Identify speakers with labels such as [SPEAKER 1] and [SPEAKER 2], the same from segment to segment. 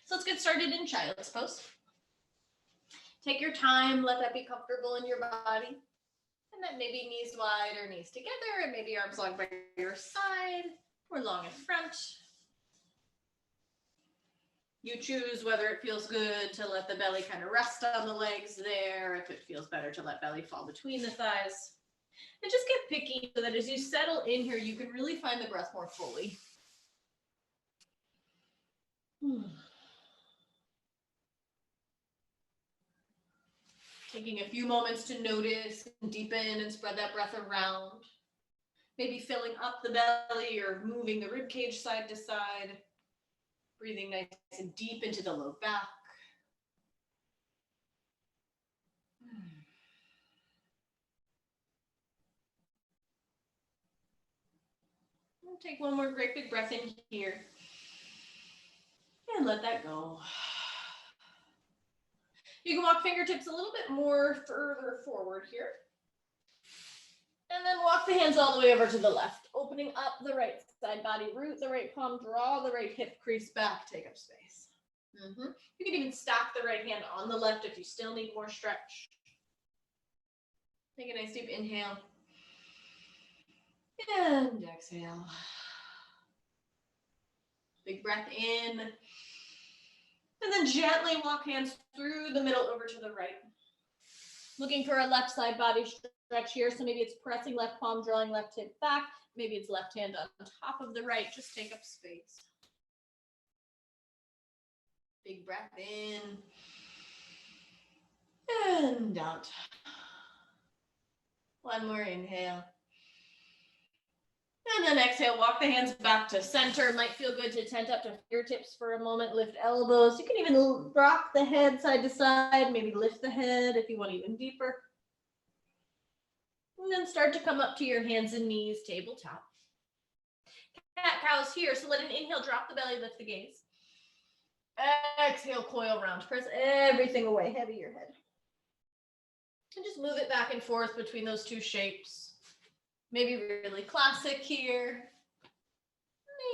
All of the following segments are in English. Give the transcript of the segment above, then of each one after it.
[SPEAKER 1] So let's get started in child's pose. Take your time, let that be comfortable in your body. And then maybe knees wide or knees together, and maybe arms long by your side or long in front. You choose whether it feels good to let the belly kind of rest on the legs there, if it feels better to let belly fall between the thighs. And just get picky so that as you settle in here, you can really find the breath more fully. Taking a few moments to notice and deepen and spread that breath around. Maybe filling up the belly or moving the rib cage side to side. Breathing nice and deep into the low back. Take one more great big breath in here. And let that go. You can walk fingertips a little bit more further forward here. And then walk the hands all the way over to the left, opening up the right side body, root the right palm, draw the right hip crease back, take up space. You can even stack the right hand on the left if you still need more stretch. Take a nice deep inhale. And exhale. Big breath in. And then gently walk hands through the middle over to the right. Looking for a left side body stretch here. So maybe it's pressing left palm, drawing left hip back. Maybe it's left hand on top of the right. Just take up space. Big breath in. And out. One more inhale. And then exhale, walk the hands back to center. Might feel good to tent up to fingertips for a moment. Lift elbows. You can even rock the head side to side. Maybe lift the head if you want even deeper. And then start to come up to your hands and knees, tabletop. Cat-cow's here. So let an inhale, drop the belly, lift the gaze. Exhale, coil round. Press everything away. Heavy your head. And just move it back and forth between those two shapes. Maybe really classic here.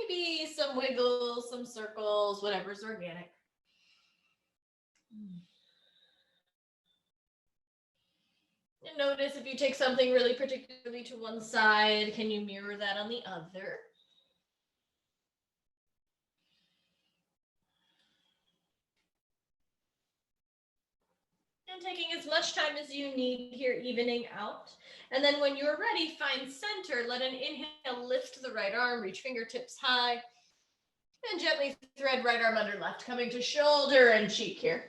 [SPEAKER 1] Maybe some wiggles, some circles, whatever's organic. And notice if you take something really particularly to one side, can you mirror that on the other? And taking as much time as you need here, evening out. And then when you're ready, find center. Let an inhale, lift the right arm, reach fingertips high. And gently thread right arm under left, coming to shoulder and cheek here.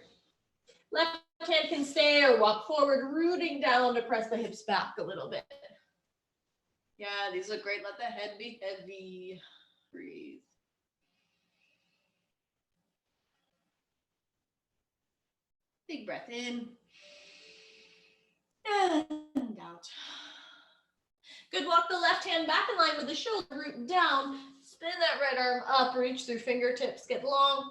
[SPEAKER 1] Left hand can stay or walk forward, rooting down to press the hips back a little bit. Yeah, these look great. Let the head be heavy. Breathe. Big breath in. And out. Good, walk the left hand back in line with the shoulder, root down. Spin that right arm up, reach through fingertips, get long.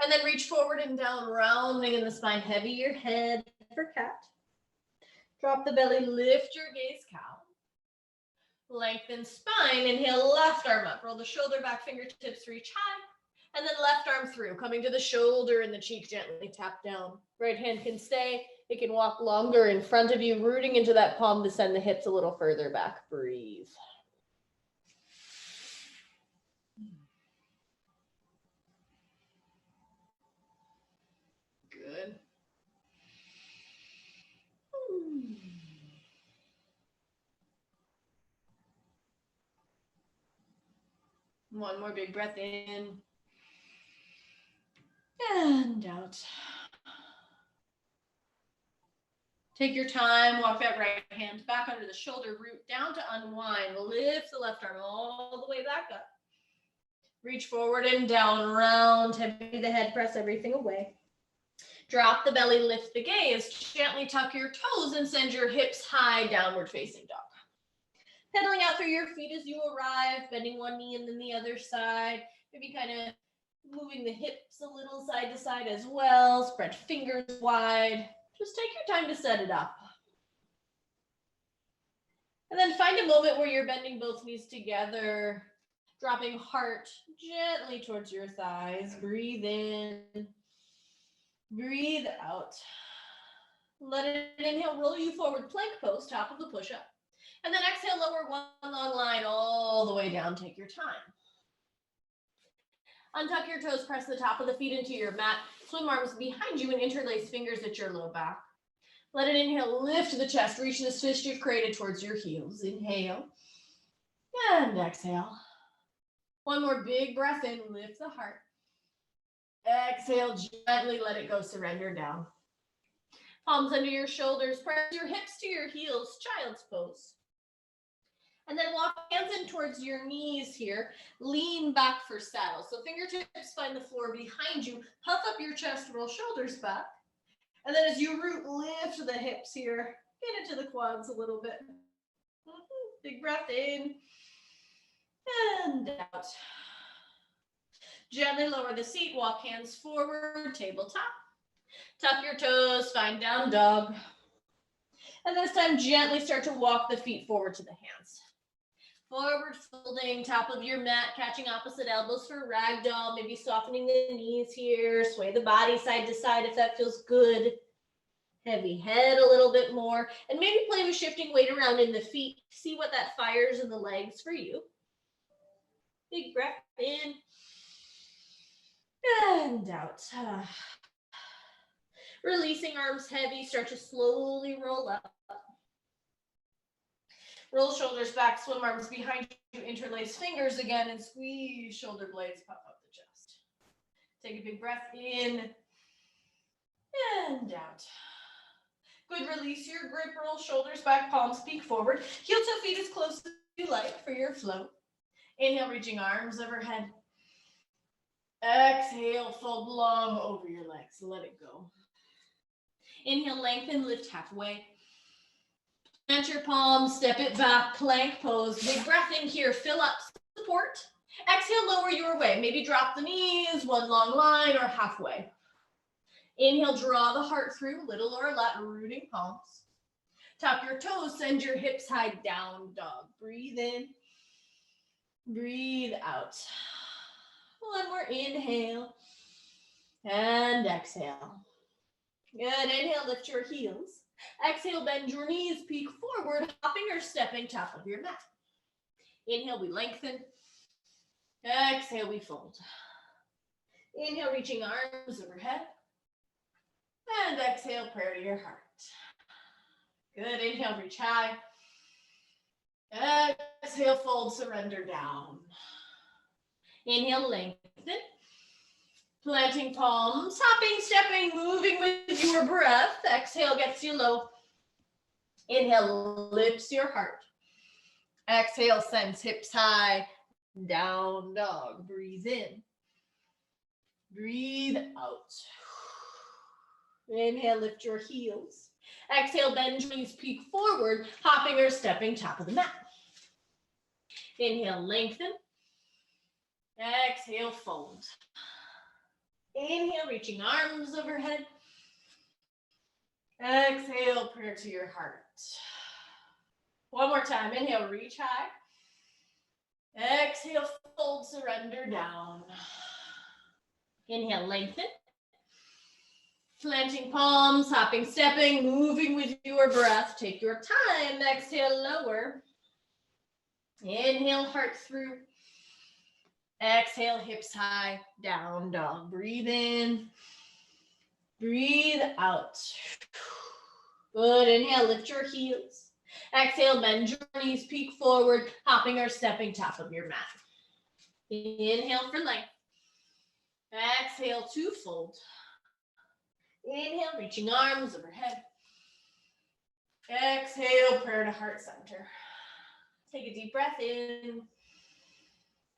[SPEAKER 1] And then reach forward and down, rounding in the spine. Heavy your head for cat. Drop the belly, lift your gaze, cow. Lengthen spine, inhale, left arm up. Roll the shoulder back, fingertips reach high. And then left arm through, coming to the shoulder and the cheek, gently tap down. Right hand can stay. It can walk longer in front of you, rooting into that palm to send the hips a little further back. Breathe. Good. One more big breath in. And out. Take your time, walk that right hand back under the shoulder, root down to unwind. Lift the left arm all the way back up. Reach forward and down, round, heavy the head, press everything away. Drop the belly, lift the gaze, gently tuck your toes and send your hips high, downward facing dog. Pedaling out through your feet as you arrive, bending one knee and then the other side. Maybe kind of moving the hips a little side to side as well. Spread fingers wide. Just take your time to set it up. And then find a moment where you're bending both knees together. Dropping heart gently towards your thighs. Breathe in. Breathe out. Let it inhale, roll you forward, plank pose, top of the push-up. And then exhale, lower one long line all the way down. Take your time. Untuck your toes, press the top of the feet into your mat. Swim arms behind you and interlace fingers at your low back. Let it inhale, lift the chest, reach this fist you've created towards your heels. Inhale and exhale. One more big breath in, lift the heart. Exhale, gently let it go, surrender down. Palms under your shoulders, press your hips to your heels, child's pose. And then walk hands in towards your knees here. Lean back for saddle. So fingertips find the floor behind you. Puff up your chest, roll shoulders back. And then as you root, lift the hips here. Get into the quads a little bit. Big breath in and out. Gently lower the seat, walk hands forward, tabletop. Tuck your toes, find down dog. And this time, gently start to walk the feet forward to the hands. Forward folding, top of your mat, catching opposite elbows for ragdoll, maybe softening the knees here, sway the body side to side if that feels good. Heavy head a little bit more, and maybe play with shifting weight around in the feet. See what that fires in the legs for you. Big breath in and out. Releasing arms heavy, start to slowly roll up. Roll shoulders back, swim arms behind you, interlace fingers again, and squeeze shoulder blades, puff up the chest. Take a big breath in and out. Good, release your grip, roll shoulders back, palms peek forward. Heel to feet as close as you like for your flow. Inhale, reaching arms overhead. Exhale, fold long over your legs, let it go. Inhale, lengthen, lift halfway. Plant your palms, step it back, plank pose. Big breath in here, fill up support. Exhale, lower your way. Maybe drop the knees, one long line or halfway. Inhale, draw the heart through, little or a lot, rooting palms. Tuck your toes, send your hips high, down dog. Breathe in, breathe out. One more inhale and exhale. Good, inhale, lift your heels. Exhale, bend your knees, peek forward, hopping or stepping top of your mat. Inhale, we lengthen. Exhale, we fold. Inhale, reaching arms overhead. And exhale, prayer to your heart. Good, inhale, reach high. Exhale, fold, surrender down. Inhale, lengthen. Planting palms, hopping, stepping, moving with your breath. Exhale gets you low. Inhale, lifts your heart. Exhale, sends hips high, down dog. Breathe in. Breathe out. Inhale, lift your heels. Exhale, bend your knees, peek forward, hopping or stepping top of the mat. Inhale, lengthen. Exhale, fold. Inhale, reaching arms overhead. Exhale, prayer to your heart. One more time. Inhale, reach high. Exhale, fold, surrender down. Inhale, lengthen. Planting palms, hopping, stepping, moving with your breath. Take your time. Exhale, lower. Inhale, heart through. Exhale, hips high, down dog. Breathe in. Breathe out. Good. Inhale, lift your heels. Exhale, bend your knees, peek forward, hopping or stepping top of your mat. Inhale for length. Exhale to fold. Inhale, reaching arms overhead. Exhale, prayer to heart center. Take a deep breath in.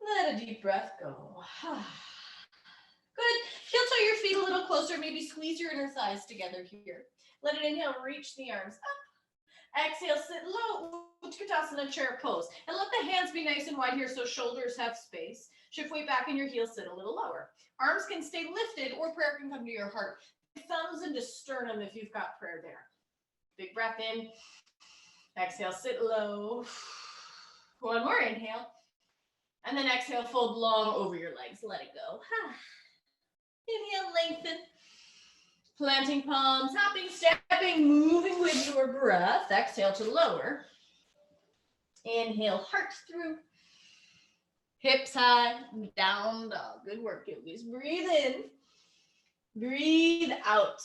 [SPEAKER 1] Let a deep breath go. Good. Heel toe your feet a little closer. Maybe squeeze your inner thighs together here. Let it inhale, reach the arms up. Exhale, sit low, Utkatasana chair pose. And let the hands be nice and wide here so shoulders have space. Shift weight back in your heels, sit a little lower. Arms can stay lifted or prayer can come to your heart. Thumbs into sternum if you've got prayer there. Big breath in. Exhale, sit low. One more inhale. And then exhale, fold long over your legs. Let it go. Inhale, lengthen. Planting palms, hopping, stepping, moving with your breath. Exhale to lower. Inhale, heart through. Hips high, down dog. Good work, yogis. Breathe in. Breathe out.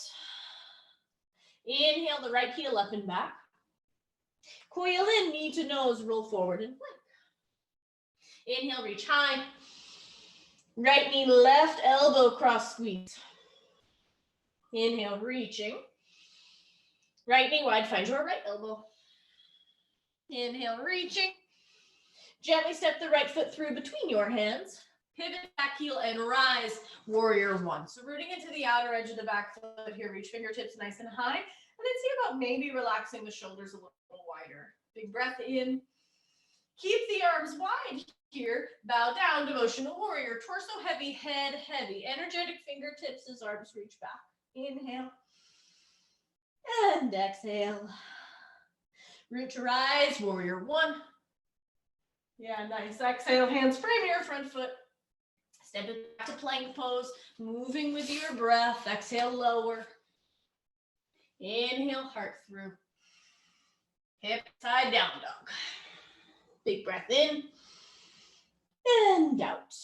[SPEAKER 1] Inhale the right heel up and back. Coil in, knee to nose, roll forward and plank. Inhale, reach high. Right knee, left elbow, cross squeeze. Inhale, reaching. Right knee wide, find your right elbow. Inhale, reaching. Gently step the right foot through between your hands. Pivot back heel and rise, warrior one. So rooting into the outer edge of the back foot here, reach fingertips nice and high. And then see about maybe relaxing the shoulders a little wider. Big breath in. Keep the arms wide here. Bow down, devotional warrior. Torso heavy, head heavy. Energetic fingertips as arms reach back. Inhale. And exhale. Root to rise, warrior one. Yeah, nice. Exhale, hands frame your front foot. Step it back to plank pose, moving with your breath. Exhale, lower. Inhale, heart through. Hip side, down dog. Big breath in and out.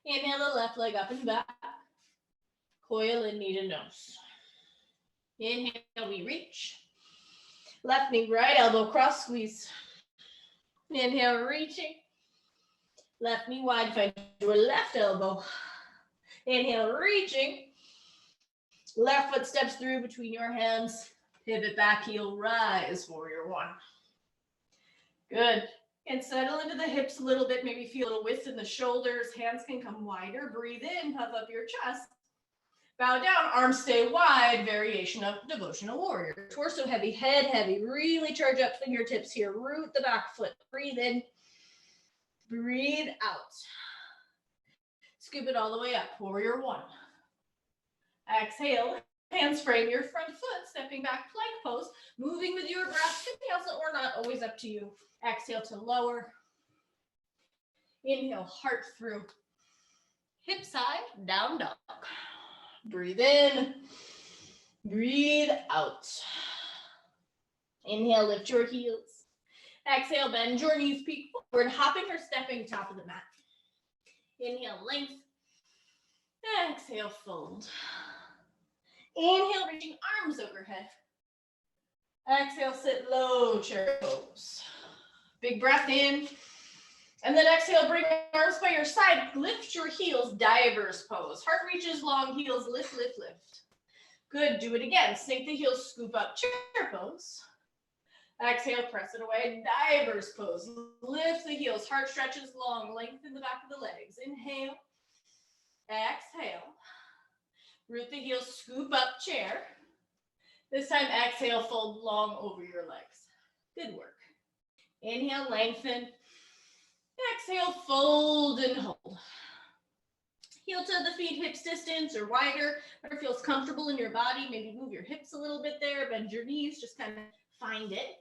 [SPEAKER 1] Inhale the left leg up and back. Coil in, knee to nose. Inhale, we reach. Left knee, right elbow, cross squeeze. Inhale, reaching. Left knee wide, find your left elbow. Inhale, reaching. Left foot steps through between your hands. Pivot back, heel, rise, warrior one. Good. And settle into the hips a little bit. Maybe feel a little width in the shoulders. Hands can come wider. Breathe in, puff up your chest. Bow down, arms stay wide. Variation of devotional warrior. Torso heavy, head heavy. Really charge up fingertips here. Root the back foot. Breathe in. Breathe out. Scoop it all the way up. Warrior one. Exhale. Hands frame your front foot. Stepping back, plank pose. Moving with your breath. Could be also or not. Always up to you. Exhale to lower. Inhale, heart through. Hip side, down dog. Breathe in. Breathe out. Inhale, lift your heels. Exhale, bend your knees, peek forward, hopping or stepping top of the mat. Inhale, length. Exhale, fold. Inhale, reaching arms overhead. Exhale, sit low, chair pose. Big breath in. And then exhale, bring arms by your side. Lift your heels, divers pose. Heart reaches long, heels lift, lift, lift. Good, do it again. Sink the heels, scoop up, chair pose. Exhale, press it away, divers pose. Lift the heels, heart stretches long, lengthen the back of the legs. Inhale, exhale. Root the heels, scoop up, chair. This time, exhale, fold long over your legs. Good work. Inhale, lengthen. Exhale, fold and hold. Heel to the feet, hips distance or wider, whatever feels comfortable in your body. Maybe move your hips a little bit there, bend your knees, just kind of find it.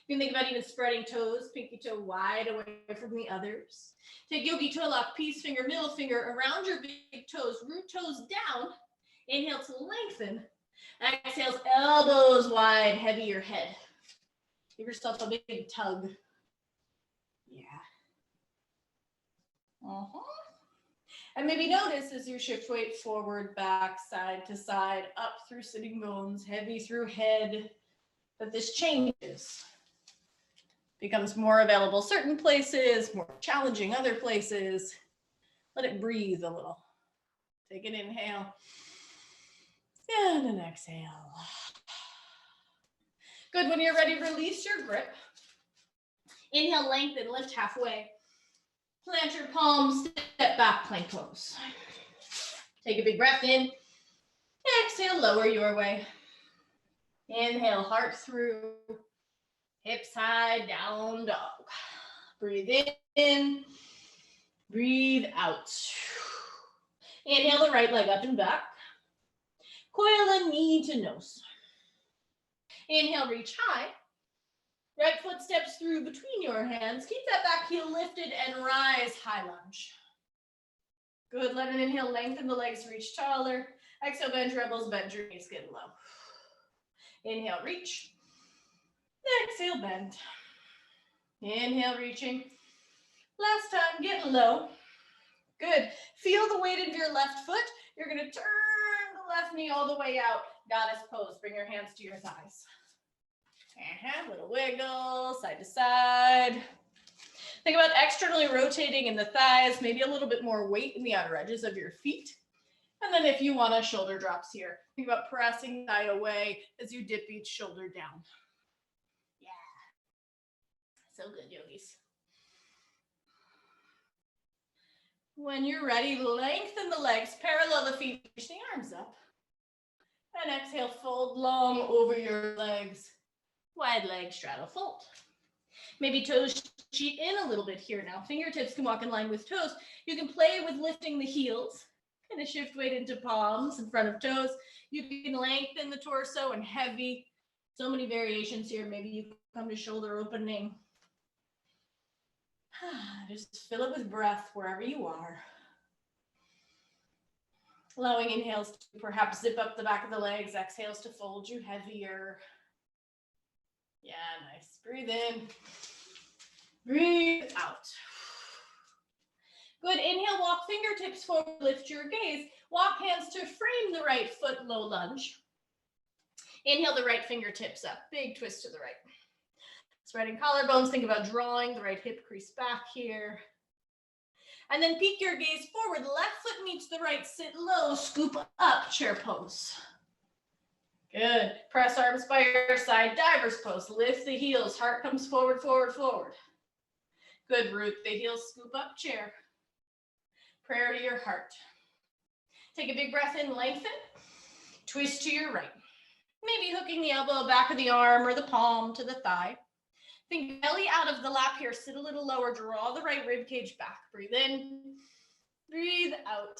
[SPEAKER 1] You can think about even spreading toes, pinky toe wide away from the others. Take yogi toe lock, peace finger, middle finger around your big toes, root toes down. Inhale to lengthen. Exhale, elbows wide, heavy your head. Give yourself a big tug. Yeah. And maybe notice as you shift weight forward, back, side to side, up through sitting bones, heavy through head, that this changes. Becomes more available certain places, more challenging other places. Let it breathe a little. Take an inhale and an exhale. Good, when you're ready, release your grip. Inhale, lengthen, lift halfway. Plant your palms, step back, plank pose. Take a big breath in. Exhale, lower your way. Inhale, heart through. Hips high, down dog. Breathe in. Breathe out. Inhale the right leg up and back. Coil the knee to nose. Inhale, reach high. Right foot steps through between your hands. Keep that back heel lifted and rise, high lunge. Good, let an inhale, lengthen the legs, reach taller. Exhale, bend your elbows, bend your knees, get low. Inhale, reach. Exhale, bend. Inhale, reaching. Last time, get low. Good. Feel the weight of your left foot. You're going to turn the left knee all the way out. Goddess pose. Bring your hands to your thighs. Little wiggle, side to side. Think about externally rotating in the thighs, maybe a little bit more weight in the outer edges of your feet. And then if you want to, shoulder drops here. Think about pressing thigh away as you dip each shoulder down. Yeah. So good, yogis. When you're ready, lengthen the legs, parallel the feet, reach the arms up. And exhale, fold long over your legs. Wide leg straddle fold. Maybe toes cheat in a little bit here now. Fingertips can walk in line with toes. You can play with lifting the heels. Kind of shift weight into palms in front of toes. You can lengthen the torso and heavy. So many variations here. Maybe you come to shoulder opening. Just fill it with breath wherever you are. Allowing inhales to perhaps zip up the back of the legs. Exhales to fold you heavier. Yeah, nice. Breathe in. Breathe out. Good. Inhale, walk fingertips forward, lift your gaze. Walk hands to frame the right foot, low lunge. Inhale the right fingertips up. Big twist to the right. Spreading collarbones. Think about drawing the right hip crease back here. And then peek your gaze forward. Left foot meets the right. Sit low. Scoop up. Chair pose. Good. Press arms by your side. Diver's pose. Lift the heels. Heart comes forward, forward, forward. Good. Root the heels. Scoop up. Chair. Prayer to your heart. Take a big breath in. Lengthen. Twist to your right. Maybe hooking the elbow back of the arm or the palm to the thigh. Think belly out of the lap here. Sit a little lower. Draw the right rib cage back. Breathe in. Breathe out.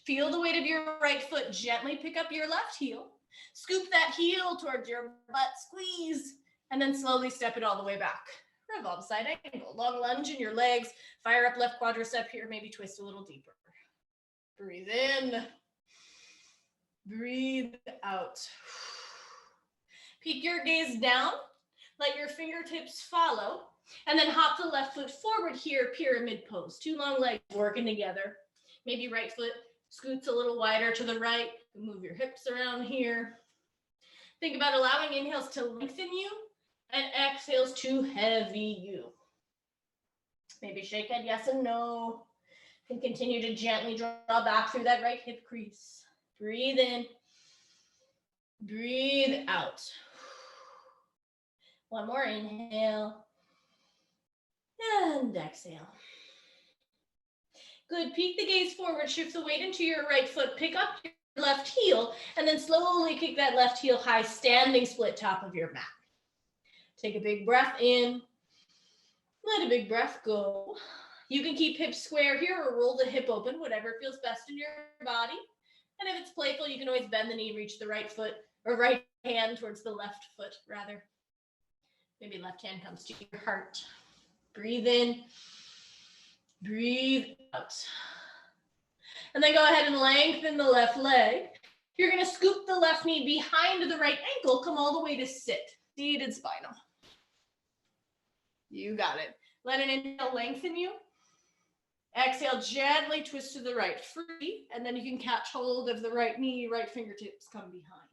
[SPEAKER 1] Feel the weight of your right foot. Gently pick up your left heel. Scoop that heel towards your butt. Squeeze. And then slowly step it all the way back. Revolve side angle. Long lunge in your legs. Fire up left quadricep here. Maybe twist a little deeper. Breathe in. Breathe out. Peek your gaze down. Let your fingertips follow. And then hop the left foot forward here. Pyramid pose. Two long legs working together. Maybe right foot scoots a little wider to the right. Move your hips around here. Think about allowing inhales to lengthen you and exhales to heavy you. Maybe shake head yes and no. And continue to gently draw back through that right hip crease. Breathe in. Breathe out. One more inhale. And exhale. Good. Peek the gaze forward. Shift the weight into your right foot. Pick up your left heel. And then slowly kick that left heel high. Standing split top of your mat. Take a big breath in. Let a big breath go. You can keep hips square here or roll the hip open. Whatever feels best in your body. And if it's playful, you can always bend the knee. Reach the right foot or right hand towards the left foot rather. Maybe left hand comes to your heart. Breathe in. Breathe out. And then go ahead and lengthen the left leg. You're going to scoop the left knee behind the right ankle. Come all the way to sit. Seated spinal. You got it. Let an inhale lengthen you. Exhale, gently twist to the right. Free. And then you can catch hold of the right knee. Right fingertips come behind.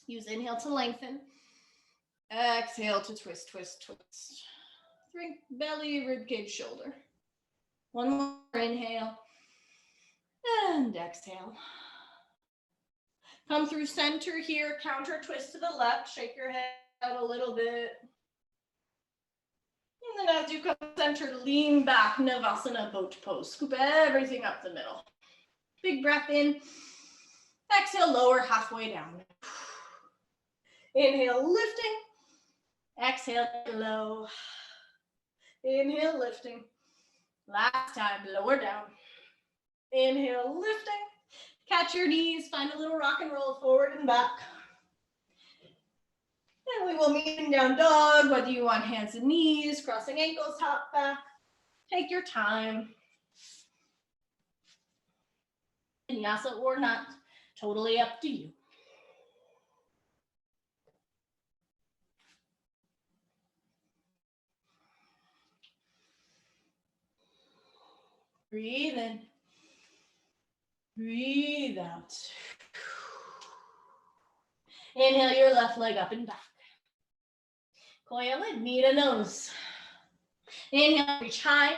[SPEAKER 1] Use inhale to lengthen. Exhale to twist, twist, twist. Think belly, ribcage, shoulder. One more inhale. And exhale. Come through center here. Counter twist to the left. Shake your head out a little bit. And then as you come center, lean back. Navasana boat pose. Scoop everything up the middle. Big breath in. Exhale, lower halfway down. Inhale, lifting. Exhale, low. Inhale, lifting. Last time, lower down. Inhale, lifting. Catch your knees. Find a little rock and roll forward and back. And we will meet in down dog, whether you want hands and knees, crossing ankles, hop back. Take your time. Vinyasa or not, totally up to you. Breathe in. Breathe out. Inhale your left leg up and back. Coil in, knee to nose. Inhale, reach high.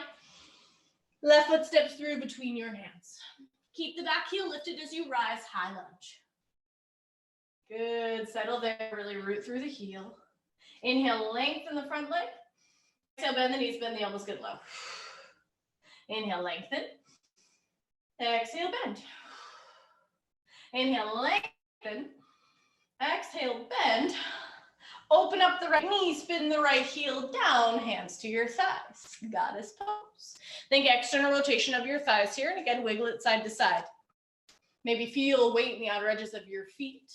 [SPEAKER 1] Left foot steps through between your hands. Keep the back heel lifted as you rise, high lunge. Good, settle there, really root through the heel. Inhale, lengthen the front leg. Exhale, bend the knees, bend the elbows, get low. Inhale, lengthen. Exhale, bend. Inhale, lengthen. Exhale, bend. Open up the right knee, spin the right heel down, hands to your thighs. Goddess pose. Think external rotation of your thighs here, and again, wiggle it side to side. Maybe feel weight in the outer edges of your feet.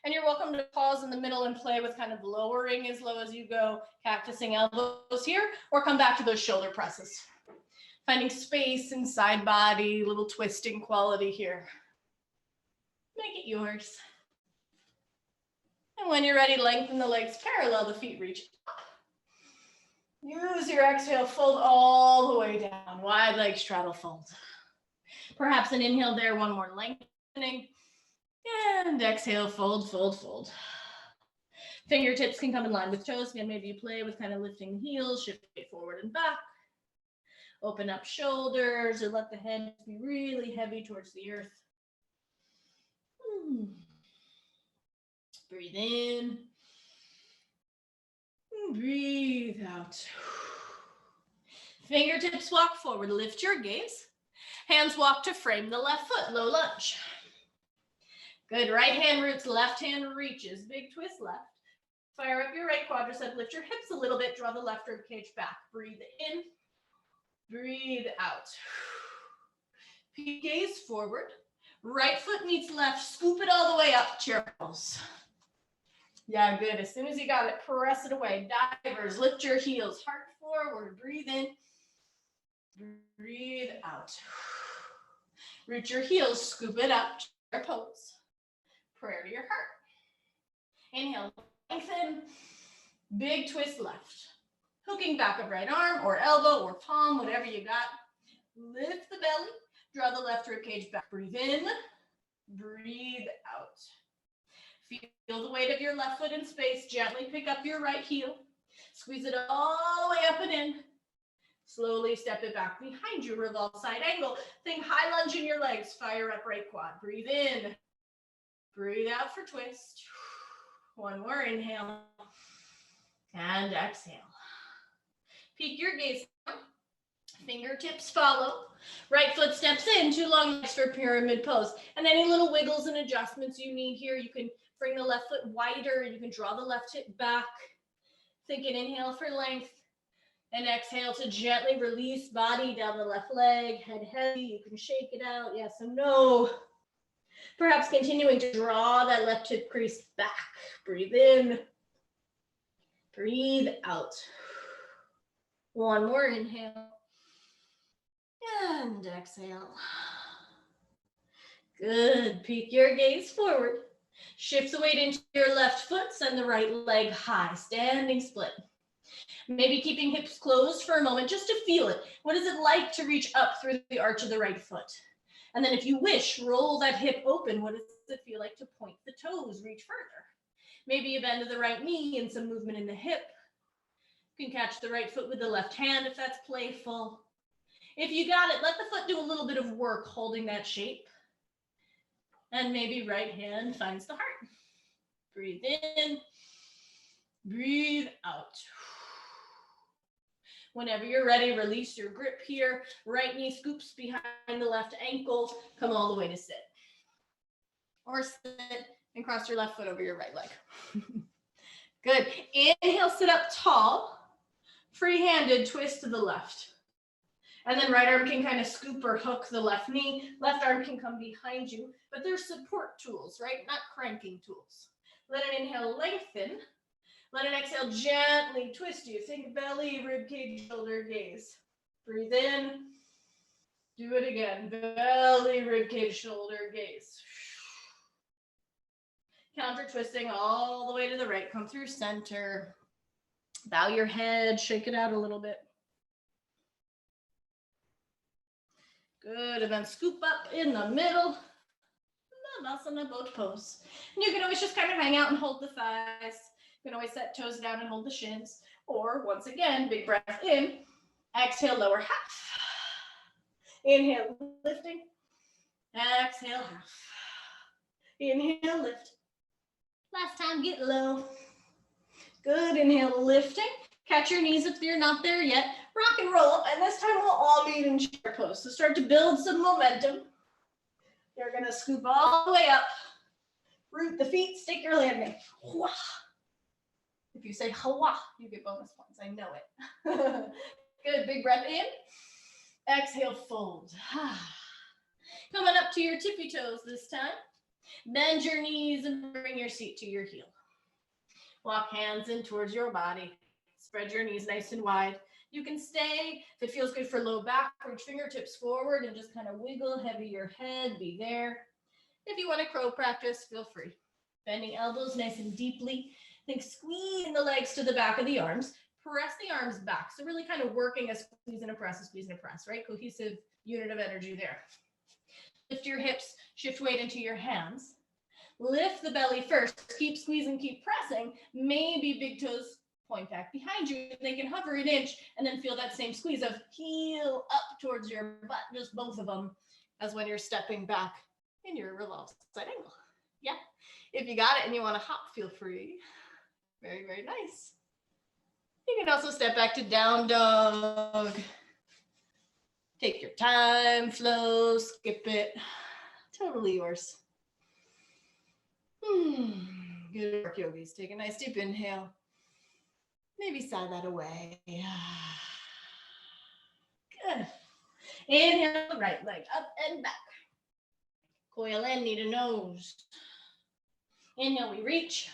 [SPEAKER 1] And you're welcome to pause in the middle and play with kind of lowering as low as you go, cactusing elbows here, or come back to those shoulder presses. Finding space in side body, little twisting quality here. Make it yours. And when you're ready, lengthen the legs parallel, the feet reach up. Use your exhale, fold all the way down. Wide leg straddle fold. Perhaps an inhale there, one more lengthening. And exhale, fold, fold, fold. Fingertips can come in line with toes. Again, maybe you play with kind of lifting the heels, shift it forward and back. Open up shoulders or let the head be really heavy towards the earth. Breathe in. Breathe out. Fingertips walk forward. Lift your gaze. Hands walk to frame the left foot. Low lunge. Good. Right hand roots, left hand reaches. Big twist left. Fire up your right quadricep. Lift your hips a little bit. Draw the left rib cage back. Breathe in. Breathe out. Gaze forward. Right foot meets left. Scoop it all the way up. Chair pose. Yeah, good. As soon as you got it, press it away. Divers, lift your heels. Heart forward. Breathe in. Breathe out. Root your heels. Scoop it up. Chair pose. Prayer to your heart. Inhale. Lengthen. Big twist left. Hooking back of right arm or elbow or palm, whatever you got. Lift the belly. Draw the left rib cage back. Breathe in. Breathe out. Feel the weight of your left foot in space. Gently pick up your right heel. Squeeze it all the way up and in. Slowly step it back behind you. Revolve side angle. Think high lunge in your legs. Fire up right quad. Breathe in. Breathe out for twist. One more inhale. And exhale. Peek your gaze down. Fingertips follow. Right foot steps in. Two long legs for pyramid pose. And any little wiggles and adjustments you need here, you can bring the left foot wider. You can draw the left hip back. Think an inhale for length. And exhale to gently release body down the left leg. Head heavy. You can shake it out. Yes and no. Perhaps continuing to draw that left hip crease back. Breathe in. Breathe out. One more inhale. And exhale. Good. Peek your gaze forward. Shift the weight into your left foot. Send the right leg high. Standing split. Maybe keeping hips closed for a moment just to feel it. What is it like to reach up through the arch of the right foot? And then if you wish, roll that hip open. What does it feel like to point the toes, reach further? Maybe a bend of the right knee and some movement in the hip. You can catch the right foot with the left hand if that's playful. If you got it, let the foot do a little bit of work holding that shape. And maybe right hand finds the heart. Breathe in. Breathe out. Whenever you're ready, release your grip here. Right knee scoops behind the left ankle. Come all the way to sit. Or sit and cross your left foot over your right leg. Good. Inhale, sit up tall. Free-handed twist to the left. And then right arm can kind of scoop or hook the left knee. Left arm can come behind you. But they're support tools, right? Not cranking tools. Let an inhale lengthen. Let an exhale gently twist you. Think belly, rib cage, shoulder gaze. Breathe in. Do it again. Belly, rib cage, shoulder gaze. Counter twisting all the way to the right. Come through center. Bow your head. Shake it out a little bit. Good. And then scoop up in the middle. Vinyasa boat pose. And you can always just kind of hang out and hold the thighs. You can always set toes down and hold the shins. Or once again, big breath in. Exhale, lower half. Inhale, lifting. Exhale, half. Inhale, lift. Last time, get low. Good. Inhale, lifting. Catch your knees if you're not there yet. Rock and roll. And this time we'll all meet in chair pose. So start to build some momentum. You're going to scoop all the way up. Root the feet. Stick your landing. Hua. If you say hawa, you get bonus points. I know it. Good. Big breath in. Exhale, fold. Coming up to your tippy toes this time. Bend your knees and bring your seat to your heel. Walk hands in towards your body. Spread your knees nice and wide. You can stay. If it feels good for low back, reach fingertips forward and just kind of wiggle heavy your head. Be there. If you want to crow practice, feel free. Bending elbows nice and deeply. Think squeeze the legs to the back of the arms. Press the arms back. So really kind of working a squeeze and a press, right? Cohesive unit of energy there. Lift your hips, shift weight into your hands. Lift the belly first. Keep squeezing, keep pressing. Maybe big toes point back behind you. They can hover an inch and then feel that same squeeze of heel up towards your butt, just both of them, as when you're stepping back in your revolved side angle. Yeah. If you got it and you want to hop, feel free. Very, very nice. You can also step back to down dog. Take your time, flow, skip it. Totally yours. Good work, yogis. Take a nice deep inhale. Maybe sigh that away. Good. Inhale, the right leg up and back. Coil in, knee to nose. Inhale, we reach.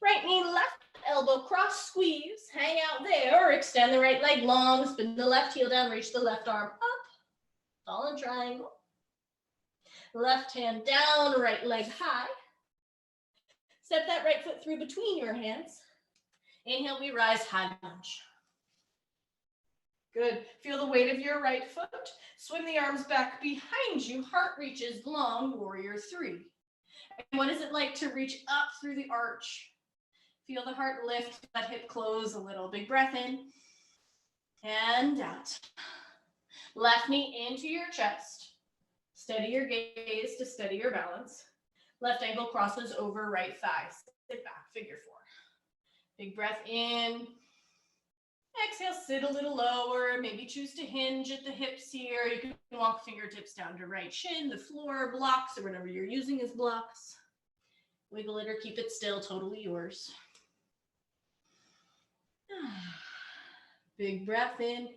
[SPEAKER 1] Right knee, left elbow, cross, squeeze. Hang out there, or extend the right leg long. Spin the left heel down, reach the left arm up. Fallen triangle. Left hand down, right leg high. Step that right foot through between your hands. Inhale, we rise, high lunge. Good. Feel the weight of your right foot. Swing the arms back behind you. Heart reaches long, warrior three. And what is it like to reach up through the arch? Feel the heart lift, that hip close a little. Big breath in and out. Left knee into your chest. Steady your gaze to steady your balance. Left ankle crosses over right thigh. Sit back, figure four. Big breath in. Exhale, sit a little lower. Maybe choose to hinge at the hips here. You can walk fingertips down to right shin, the floor, blocks, or whatever you're using as blocks. Wiggle it or keep it still, totally yours. Big breath in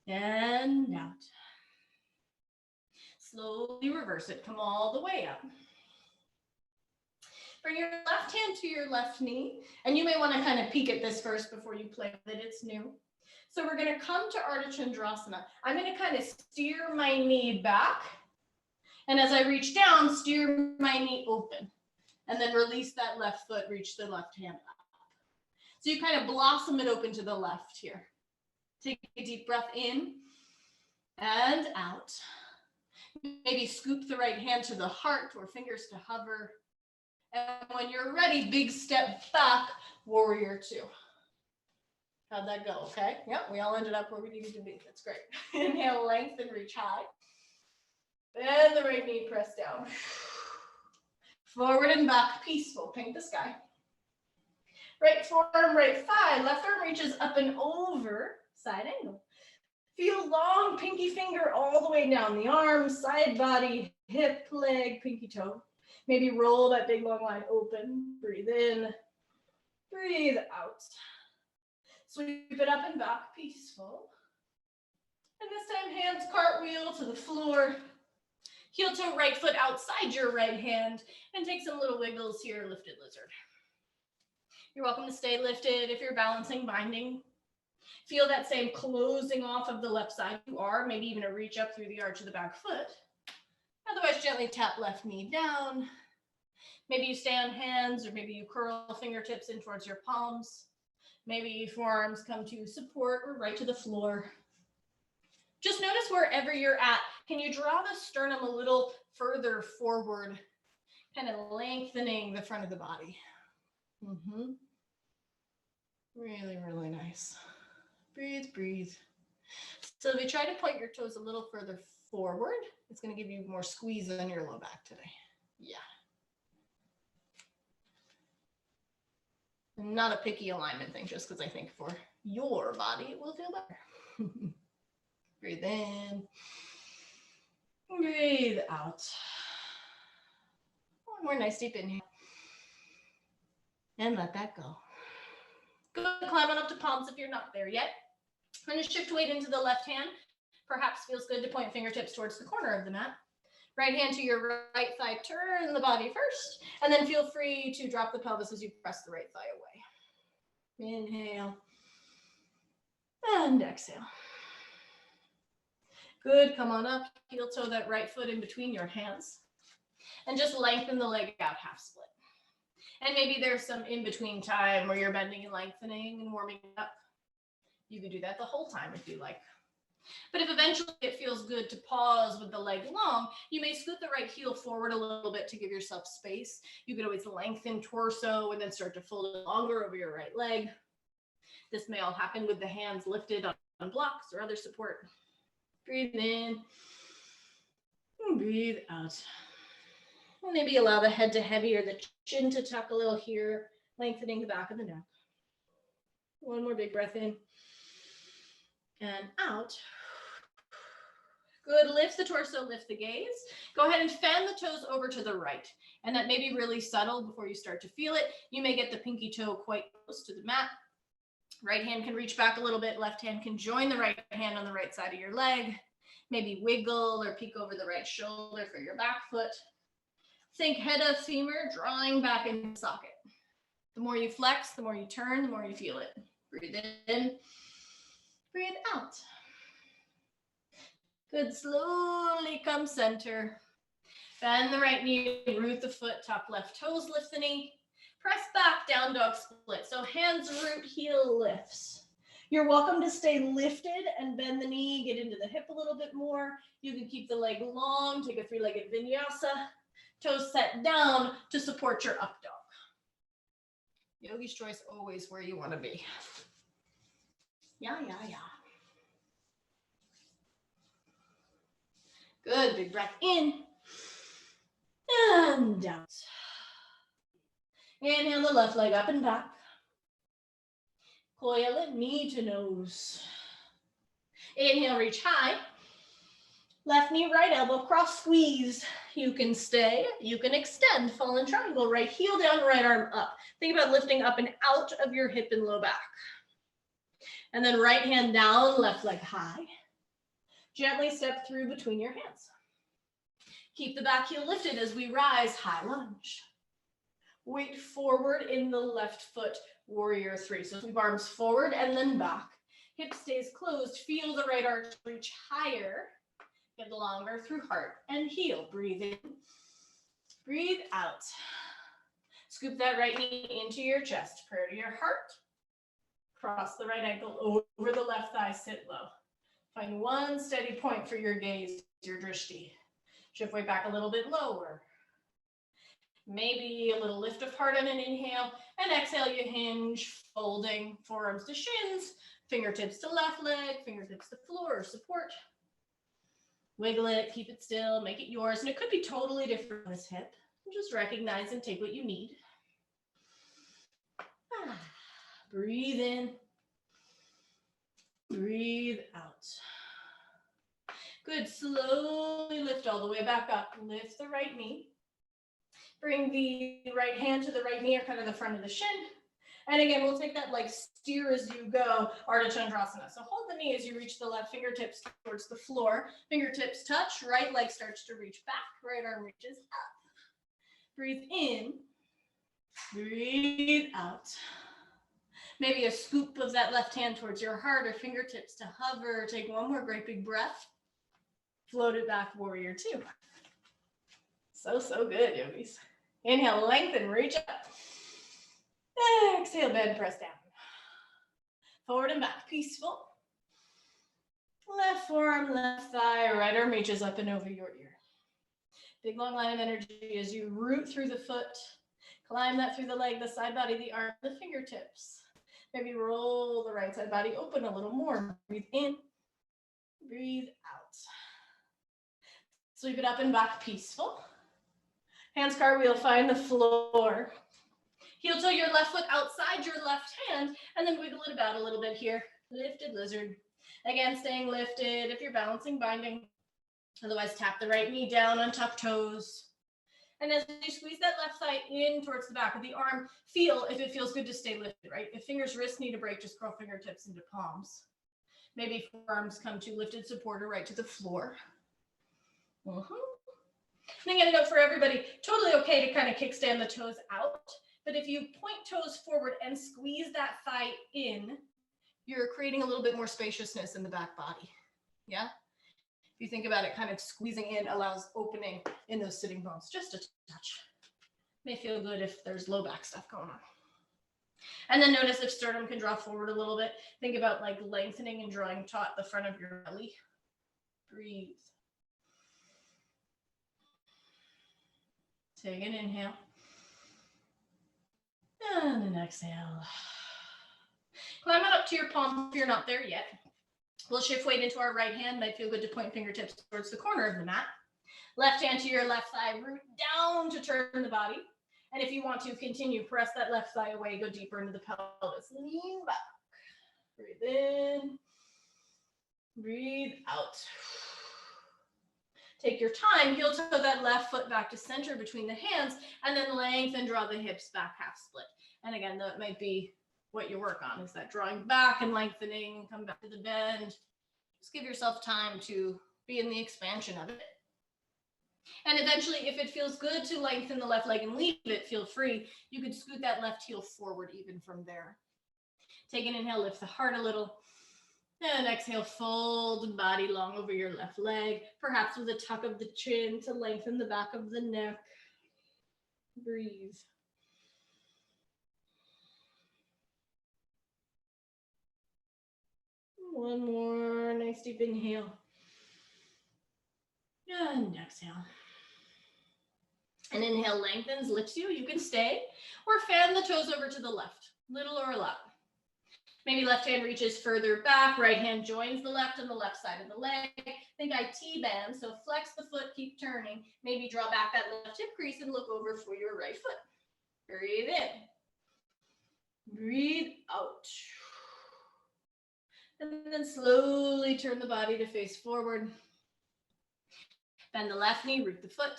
[SPEAKER 1] and out. Slowly reverse it. Come all the way up. Bring your left hand to your left knee, and you may want to kind of peek at this first before you play with it. It's new. So we're going to come to Ardha Chandrasana. I'm going to kind of steer my knee back, and as I reach down, steer my knee open, and then release that left foot, reach the left hand up. So you kind of blossom it open to the left here. Take a deep breath in and out. Maybe scoop the right hand to the heart or fingers to hover. And when you're ready, big step back, warrior two. How'd that go? Okay. Yep, we all ended up where we needed to be. That's great. Inhale, lengthen, reach high. Bend the right knee, press down. Forward and back, peaceful, paint the sky. Right forearm, right thigh, left arm reaches up and over, side angle. Feel long pinky finger all the way down the arm, side body, hip, leg, pinky toe. Maybe roll that big long line open. Breathe in, breathe out. Sweep it up and back, peaceful. And this time, hands cartwheel to the floor. Heel toe right foot outside your right hand. And take some little wiggles here, lifted lizard. You're welcome to stay lifted if you're balancing, binding. Feel that same closing off of the left side you are, maybe even a reach up through the arch of the back foot. Otherwise, gently tap left knee down. Maybe you stay on hands, or maybe you curl fingertips in towards your palms. Maybe forearms come to support or right to the floor. Just notice wherever you're at. Can you draw the sternum a little further forward, kind of lengthening the front of the body? Really, really nice. Breathe, breathe. So if you try to point your toes a little further forward, it's going to give you more squeeze on your low back today. Yeah. Not a picky alignment thing, just because I think for your body it will feel better. Breathe in. Breathe out. One more nice deep inhale. And let that go. Good. Climb on up to palms if you're not there yet. I'm going to shift weight into the left hand. Perhaps feels good to point fingertips towards the corner of the mat. Right hand to your right thigh, turn the body first, and then feel free to drop the pelvis as you press the right thigh away. Inhale and exhale. Good, come on up, heel toe that right foot in between your hands, and just lengthen the leg out half split. And maybe there's some in-between time where you're bending and lengthening and warming up. You can do that the whole time if you like. But if eventually it feels good to pause with the leg long, you may scoot the right heel forward a little bit to give yourself space. You could always lengthen torso and then start to fold it longer over your right leg. This may all happen with the hands lifted on blocks or other support. Breathe in and breathe out. And maybe allow the head to heavy or the chin to tuck a little here, lengthening the back of the neck. One more big breath in and out. Good, lift the torso, lift the gaze. Go ahead and fan the toes over to the right. And that may be really subtle before you start to feel it. You may get the pinky toe quite close to the mat. Right hand can reach back a little bit. Left hand can join the right hand on the right side of your leg. Maybe wiggle or peek over the right shoulder for your back foot. Think head of femur drawing back into the socket. The more you flex, the more you turn, the more you feel it. Breathe in, breathe out. Good, slowly come center. Bend the right knee, root the foot, tuck left toes, lift the knee. Press back, down dog split. So hands root, heel lifts. You're welcome to stay lifted and bend the knee, get into the hip a little bit more. You can keep the leg long, take a three-legged vinyasa. Toes set down to support your up dog. Yogi's choice, always where you want to be. Yeah. Good, big breath in and out. Inhale the left leg up and back. Coil it, knee to nose. Inhale, reach high. Left knee, right elbow, cross squeeze. You can stay, you can extend, fallen triangle, right heel down, right arm up. Think about lifting up and out of your hip and low back. And then right hand down, left leg high. Gently step through between your hands. Keep the back heel lifted as we rise, high lunge. Weight forward in the left foot, warrior three. So sweep arms forward and then back. Hip stays closed, feel the right arch reach higher. Get longer through heart and heel. Breathe in, breathe out. Scoop that right knee into your chest, prayer to your heart. Cross the right ankle over the left thigh, sit low. Find one steady point for your gaze, your drishti. Shift weight back a little bit lower. Maybe a little lift of heart on an inhale, and exhale, you hinge, folding, forearms to shins, fingertips to left leg, fingertips to floor, support. Wiggle it, keep it still, make it yours, and it could be totally different on this hip. Just recognize and take what you need. Breathe in, breathe out. Good, slowly lift all the way back up. Lift the right knee. Bring the right hand to the right knee or kind of the front of the shin. And again, we'll take that like steer as you go, Ardha Chandrasana. So hold the knee as you reach the left fingertips towards the floor. Fingertips touch, right leg starts to reach back, right arm reaches up. Breathe in, breathe out. Maybe a scoop of that left hand towards your heart or fingertips to hover. Take one more great big breath. Float it back, warrior two. So good, yogis. Inhale, lengthen, reach up. Exhale, bend, press down. Forward and back, peaceful. Left forearm, left thigh, right arm reaches up and over your ear. Big long line of energy as you root through the foot. Climb that through the leg, the side body, the arm, the fingertips. Maybe roll the right side body open a little more. Breathe in, breathe out. Sweep it up and back, peaceful. Hands cartwheel, find the floor. Heel toe your left foot outside your left hand, and then wiggle it about a little bit here. Lifted lizard. Again, staying lifted. If you're balancing, binding. Otherwise, tap the right knee down, untuck toes. And as you squeeze that left thigh in towards the back of the arm, feel if it feels good to stay lifted, right? If fingers, wrists need a break, just curl fingertips into palms. Maybe forearms come to lifted support or right to the floor. And again, note for everybody, totally okay to kind of kickstand the toes out. But if you point toes forward and squeeze that thigh in, you're creating a little bit more spaciousness in the back body. Yeah? If you think about it, kind of squeezing in allows opening in those sitting bones, just a touch. May feel good if there's low back stuff going on. And then notice if sternum can draw forward a little bit. Think about like lengthening and drawing taut the front of your belly. Breathe. Take an inhale. And an exhale. Climb on up to your palm if you're not there yet. We'll shift weight into our right hand. Might feel good to point fingertips towards the corner of the mat. Left hand to your left thigh, root down to turn the body. And if you want to continue, press that left thigh away, go deeper into the pelvis. Lean back. Breathe in. Breathe out. Take your time, heel toe that left foot back to center between the hands, and then lengthen, draw the hips back half split. And again, that might be what you work on, is that drawing back and lengthening, come back to the bend. Just give yourself time to be in the expansion of it. And eventually, if it feels good to lengthen the left leg and leave it, feel free. You could scoot that left heel forward even from there. Take an inhale, lift the heart a little. And exhale, fold the body long over your left leg, perhaps with a tuck of the chin to lengthen the back of the neck. Breathe. One more nice deep inhale. And exhale. And inhale lengthens, lifts you. You can stay or fan the toes over to the left, little or a lot. Maybe left hand reaches further back, right hand joins the left on the left side of the leg. Think I T-band, so flex the foot, keep turning. Maybe draw back that left hip crease and look over for your right foot. Breathe in. Breathe out. And then slowly turn the body to face forward. Bend the left knee, root the foot.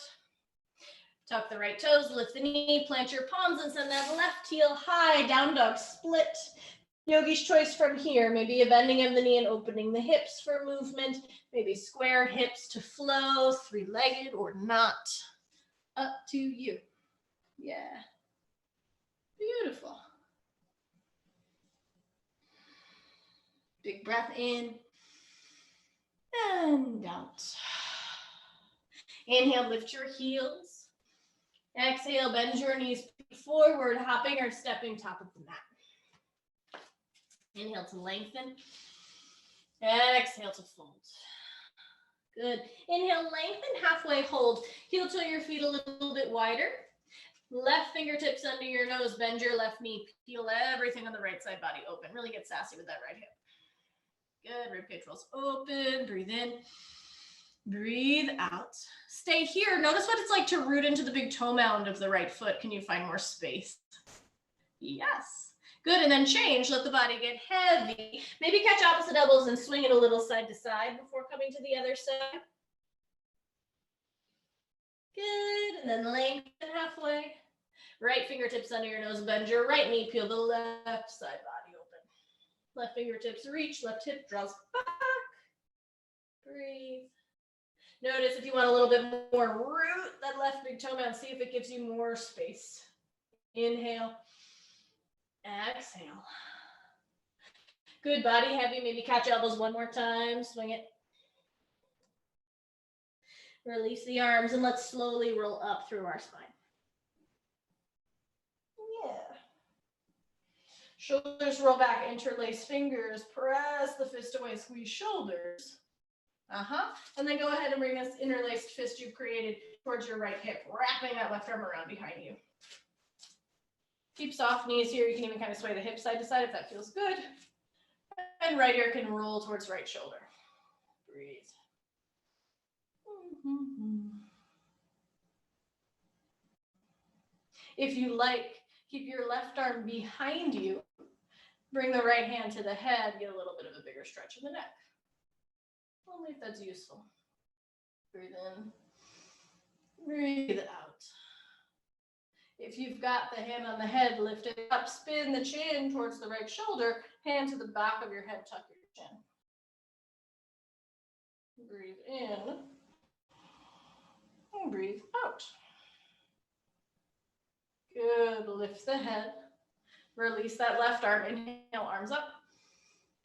[SPEAKER 1] Tuck the right toes, lift the knee, plant your palms and send that left heel high, down dog split. Yogi's choice from here, maybe a bending of the knee and opening the hips for movement, maybe square hips to flow, three-legged or not. Up to you. Yeah. Beautiful. Big breath in and out. Inhale, lift your heels. Exhale, bend your knees forward, hopping or stepping top of the mat. Inhale to lengthen. Exhale to fold. Good. Inhale, lengthen, halfway hold. Heel toe your feet a little bit wider. Left fingertips under your nose. Bend your left knee. Peel everything on the right side body open. Really get sassy with that right hip. Good. Ribcage rolls open. Breathe in. Breathe out. Stay here. Notice what it's like to root into the big toe mound of the right foot. Can you find more space? Yes. Good, and then change, let the body get heavy. Maybe catch opposite elbows and swing it a little side to side before coming to the other side. Good, and then lengthen halfway. Right fingertips under your nose, bend your right knee, peel the left side body open. Left fingertips reach, left hip draws back. Breathe. Notice if you want a little bit more root that left big toe mound, see if it gives you more space. Inhale. Exhale. Good, body heavy. Maybe catch elbows one more time. Swing it. Release the arms and let's slowly roll up through our spine. Yeah. Shoulders roll back, interlace fingers, press the fist away, squeeze shoulders. And then go ahead and bring this interlaced fist you've created towards your right hip, wrapping that left arm around behind you. Keep soft knees here. You can even kind of sway the hip side to side if that feels good. And right ear can roll towards right shoulder. Breathe. If you like, keep your left arm behind you. Bring the right hand to the head. Get a little bit of a bigger stretch in the neck. Only if that's useful. Breathe in. Breathe out. If you've got the hand on the head, lift it up, spin the chin towards the right shoulder, hand to the back of your head, tuck your chin. Breathe in, and breathe out. Good, lift the head, release that left arm, inhale, arms up.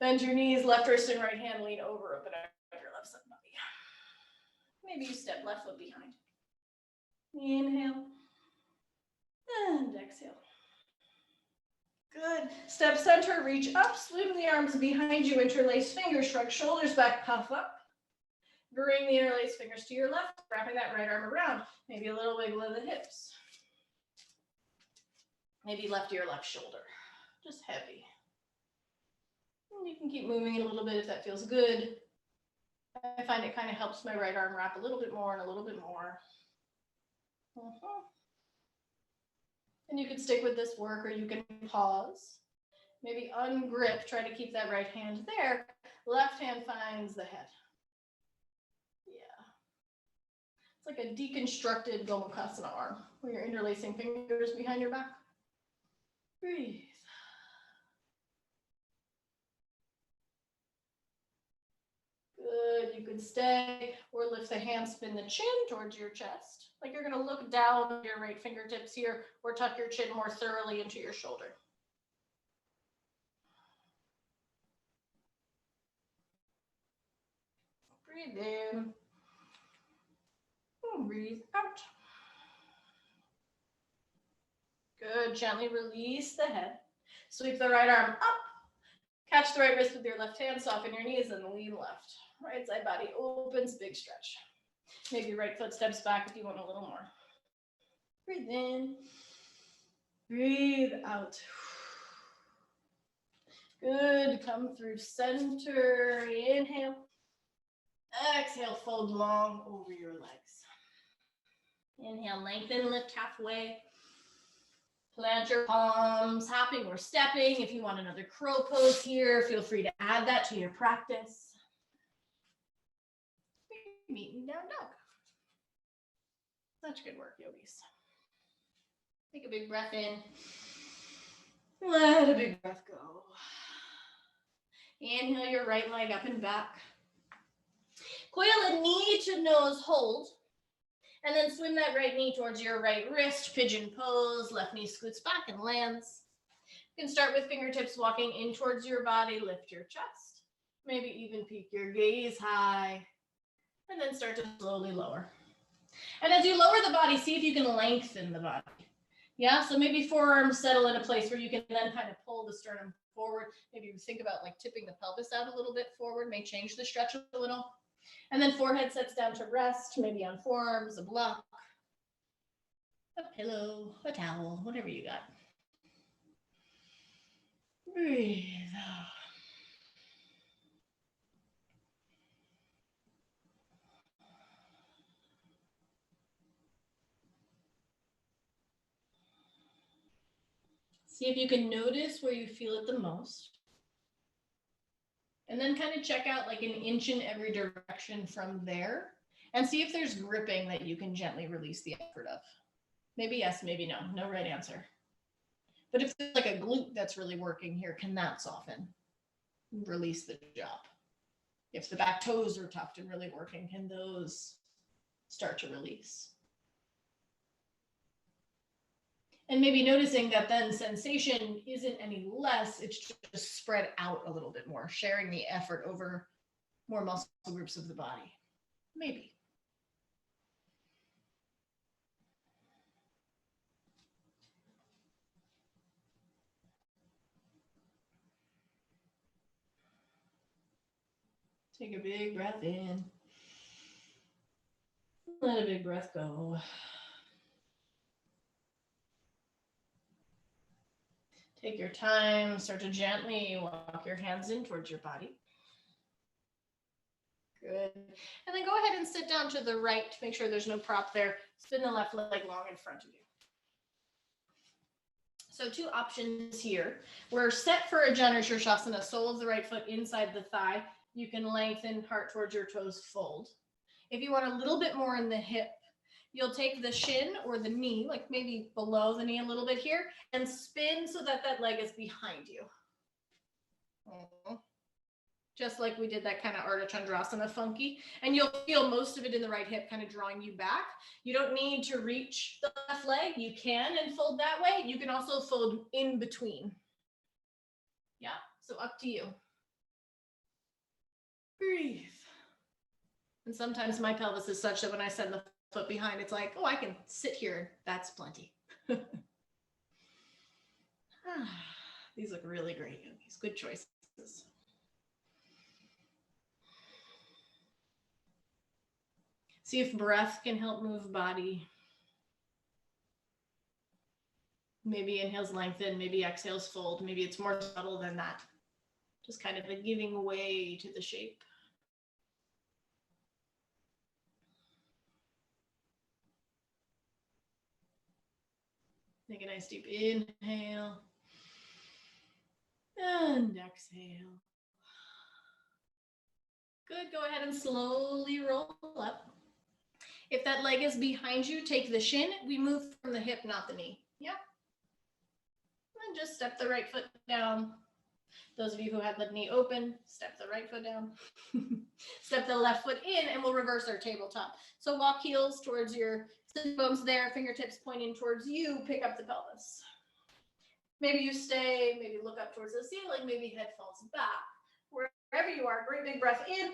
[SPEAKER 1] Bend your knees, left wrist and right hand, lean over, open up your left side body. Maybe you step left foot behind. Inhale. And exhale. Good. Step center, reach up, swim the arms behind you, interlace fingers, shrug shoulders back, puff up. Bring the interlaced fingers to your left, wrapping that right arm around. Maybe a little wiggle of the hips. Maybe left ear, left shoulder. Just heavy. And you can keep moving it a little bit if that feels good. I find it kind of helps my right arm wrap a little bit more and a little bit more. And you can stick with this work or you can pause. Maybe ungrip, try to keep that right hand there. Left hand finds the head. Yeah. It's like a deconstructed Gomukhasana arm where you're interlacing fingers behind your back. Breathe. Good, you could stay or lift the hand, spin the chin towards your chest. Like you're gonna look down at your right fingertips here or tuck your chin more thoroughly into your shoulder. Breathe in. And breathe out. Good, gently release the head. Sweep the right arm up. Catch the right wrist with your left hand, soften your knees and lean left. Right side body opens, big stretch. Maybe right foot steps back if you want a little more. Breathe in. Breathe out. Good, come through center, inhale. Exhale, fold long over your legs. Inhale, lengthen, lift halfway. Plant your palms, hopping or stepping. If you want another crow pose here, feel free to add that to your practice. Meeting down dog. Such good work, yogis. Take a big breath in. Let a big breath go. Inhale your right leg up and back. Coil a knee to nose hold. And then swim that right knee towards your right wrist, pigeon pose, left knee scoots back and lands. You can start with fingertips walking in towards your body, lift your chest. Maybe even peek your gaze high. And then start to slowly lower. And as you lower the body, see if you can lengthen the body. Yeah, so maybe forearms settle in a place where you can then kind of pull the sternum forward. Maybe you think about like tipping the pelvis out a little bit forward, may change the stretch a little. And then forehead sets down to rest, maybe on forearms, a block, a pillow, a towel, whatever you got. Breathe out. See if you can notice where you feel it the most. And then kind of check out like an inch in every direction from there and see if there's gripping that you can gently release the effort of. Maybe yes, maybe no. No right answer. But if there's like a glute that's really working here, can that soften? Release the job. If the back toes are tucked and really working, can those start to release? And maybe noticing that then sensation isn't any less, it's just spread out a little bit more, sharing the effort over more muscle groups of the body. Maybe. Take a big breath in. Let a big breath go. Take your time, start to gently walk your hands in towards your body. Good. And then go ahead and sit down to the right to make sure there's no prop there. Spin the left leg long in front of you. So 2 options here. We're set for a Janu Shirshasana, sole of the right foot inside the thigh. You can lengthen, heart towards your toes, fold. If you want a little bit more in the hip, you'll take the shin or the knee, like maybe below the knee a little bit here, and spin so that that leg is behind you. Just like we did that kind of Ardha Chandrasana funky. And you'll feel most of it in the right hip kind of drawing you back. You don't need to reach the left leg. You can and fold that way. You can also fold in between. Yeah, so up to you. Breathe. And sometimes my pelvis is such that when I send the foot behind, it's like, oh, I can sit here. That's plenty. These look really great. These good choices. See if breath can help move body. Maybe inhales lengthen, maybe exhales fold. Maybe it's more subtle than that. Just kind of a giving way to the shape. Take a nice deep inhale and exhale. Good, go ahead and slowly roll up. If that leg is behind you, take the shin. We move from the hip, not the knee. Yep. And just step the right foot down. Those of you who had the knee open, step the right foot down. Step the left foot in, and we'll reverse our tabletop. So walk heels towards your sit bones there, fingertips pointing towards you, pick up the pelvis. Maybe you stay, maybe look up towards the ceiling, maybe head falls back. Wherever you are, great big breath in.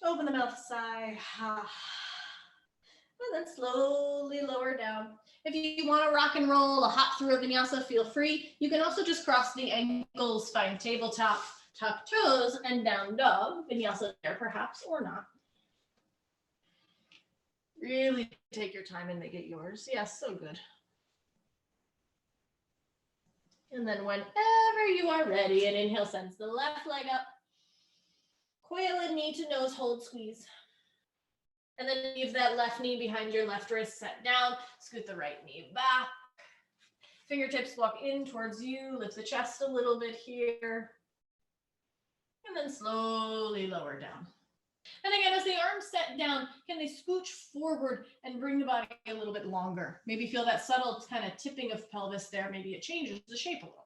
[SPEAKER 1] Open the mouth, sigh. And then slowly lower down. If you want to rock and roll, a hop through a vinyasa, feel free. You can also just cross the ankles, find tabletop, tuck toes, and down dog. Vinyasa there perhaps, or not. Really take your time and make it yours. Yes, so good. And then whenever you are ready, an inhale sends the left leg up. Coil and knee to nose, hold, squeeze. And then leave that left knee behind your left wrist, set down, scoot the right knee back. Fingertips walk in towards you, lift the chest a little bit here. And then slowly lower down. And again, as the arms set down, can they scooch forward and bring the body a little bit longer? Maybe feel that subtle kind of tipping of pelvis there. Maybe it changes the shape a little.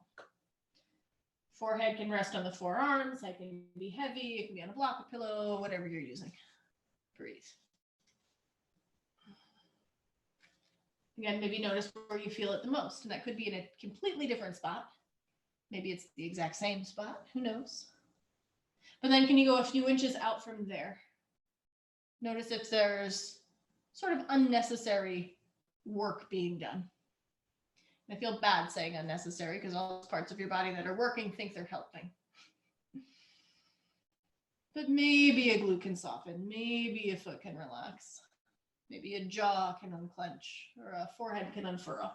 [SPEAKER 1] Forehead can rest on the forearms. Head can be heavy. It can be on a block, a pillow, whatever you're using. Breathe. Again, maybe notice where you feel it the most. And that could be in a completely different spot. Maybe it's the exact same spot. Who knows? But then can you go a few inches out from there? Notice if there's sort of unnecessary work being done. I feel bad saying unnecessary because all those parts of your body that are working think they're helping. But maybe a glute can soften. Maybe a foot can relax. Maybe a jaw can unclench or a forehead can unfurl.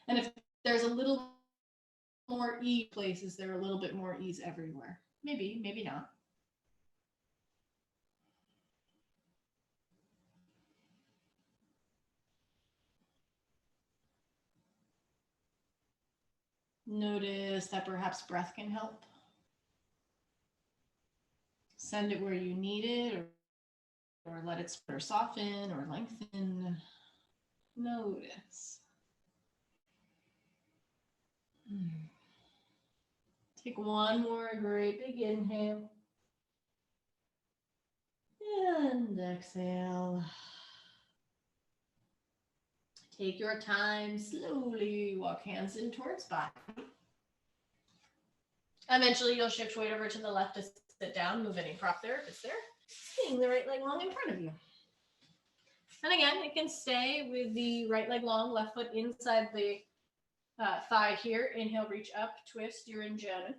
[SPEAKER 1] And if there's a little more ease places, there are a little bit more ease everywhere. Maybe, maybe not. Notice that perhaps breath can help. Send it where you need it, or let it or soften or lengthen. Notice. Take one more great big inhale. And exhale. Take your time, slowly walk hands in towards body. Eventually, you'll shift weight over to the left to sit down, move any prop there if it's there. Swing the right leg long in front of you. And again, it can stay with the right leg long, left foot inside the thigh here. Inhale, reach up, twist, you're in Jana.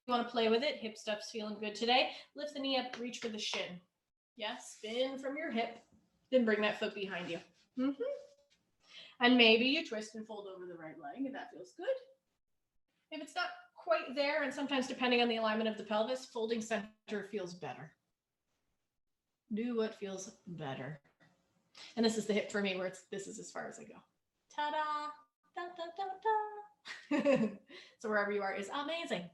[SPEAKER 1] You want to play with it, hip stuff's feeling good today. Lift the knee up, reach for the shin. Yes, spin from your hip, then bring that foot behind you. And maybe you twist and fold over the right leg, and that feels good. If it's not quite there, and sometimes depending on the alignment of the pelvis, folding center feels better. Do what feels better. And this is the hip for me, where this is as far as I go. Ta-da! Da, da, da, da. So wherever you are is amazing.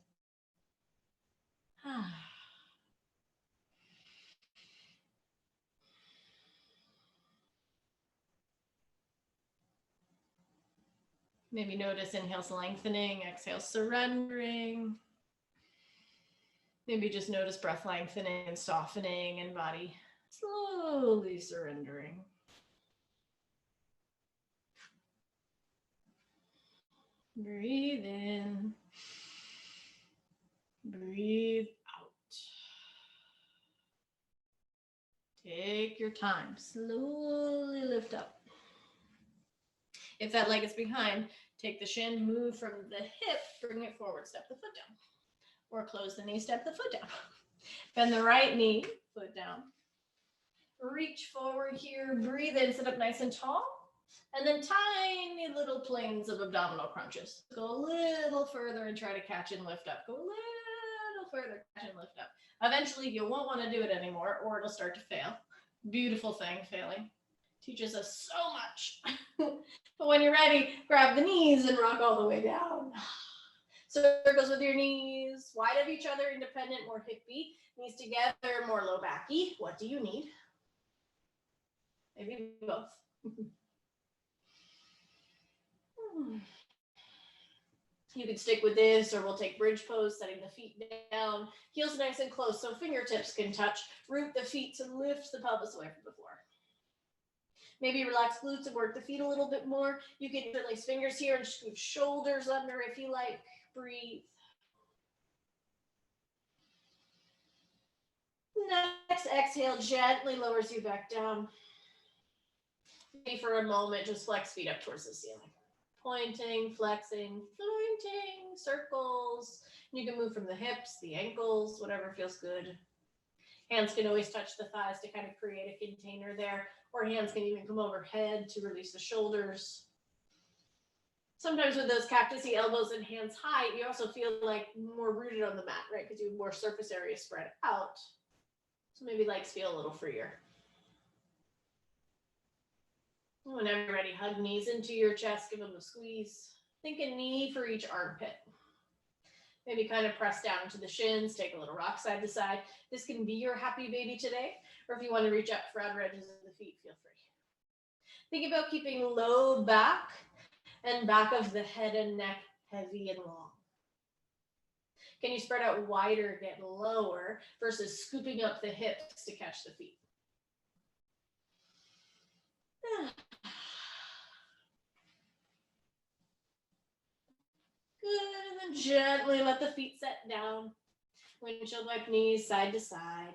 [SPEAKER 1] Maybe notice inhales lengthening, exhales surrendering. Maybe just notice breath lengthening and softening and body slowly surrendering. Breathe in. Breathe out. Take your time. Slowly lift up. If that leg is behind, take the shin, move from the hip, bring it forward, step the foot down. Or close the knee, step the foot down. Bend the right knee, foot down. Reach forward here, breathe in, sit up nice and tall. And then tiny little planes of abdominal crunches. Go a little further and try to catch and lift up. Go a little further, catch and lift up. Eventually, you won't want to do it anymore, or it'll start to fail. Beautiful thing, failing. Teaches us so much. But when you're ready, grab the knees and rock all the way down. Circles with your knees, wide of each other, independent, more hippie. Knees together, more low backy. What do you need? Maybe both. You can stick with this, or we'll take bridge pose, setting the feet down. Heels nice and close, so fingertips can touch. Root the feet to lift the pelvis away from the floor. Maybe relax glutes and work the feet a little bit more. You can interlace fingers here and scoot shoulders under if you like. Breathe. Next exhale gently lowers you back down. Maybe for a moment, just flex feet up towards the ceiling. Pointing, flexing, pointing, circles. You can move from the hips, the ankles, whatever feels good. Hands can always touch the thighs to kind of create a container there, or hands can even come overhead to release the shoulders. Sometimes with those cactusy elbows and hands high, you also feel like more rooted on the mat, right? Because you have more surface area spread out. So maybe legs feel a little freer. Whenever you're ready, hug knees into your chest, give them a squeeze. Think a knee for each armpit. Maybe kind of press down into the shins, take a little rock side to side. This can be your happy baby today, or if you want to reach up for outer edges of the feet, feel free. Think about keeping low back and back of the head and neck heavy and long. Can you spread out wider, get lower, versus scooping up the hips to catch the feet? Good, and then gently let the feet set down. Windshield wipe knees side to side.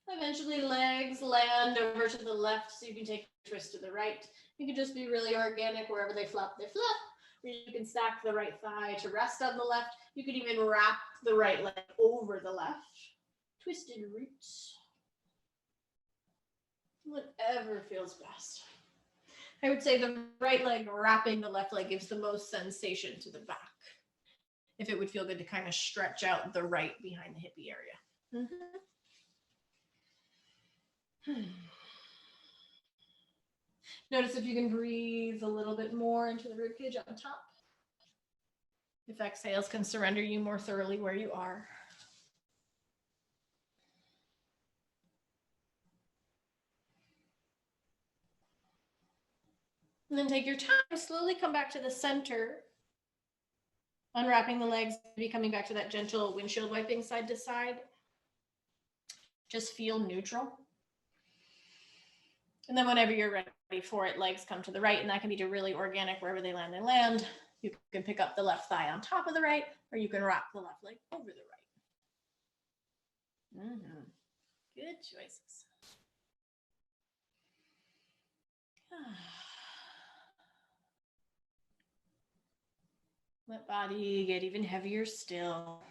[SPEAKER 1] Eventually legs land over to the left so you can take a twist to the right. You can just be really organic wherever they flop, they flop. Or you can stack the right thigh to rest on the left. You could even wrap the right leg over the left. Twisted roots. Whatever feels best. I would say the right leg wrapping the left leg gives the most sensation to the back. If it would feel good to kind of stretch out the right behind the hippie area. Notice if you can breathe a little bit more into the ribcage on top. If exhales can surrender you more thoroughly where you are. And then take your time, slowly come back to the center. Unwrapping the legs, maybe coming back to that gentle windshield wiping side to side. Just feel neutral. And then whenever you're ready for it, legs come to the right, and that can be really organic. Wherever they land, they land. You can pick up the left thigh on top of the right, or you can rock the left leg over the right. Good choices. Let body get even heavier still.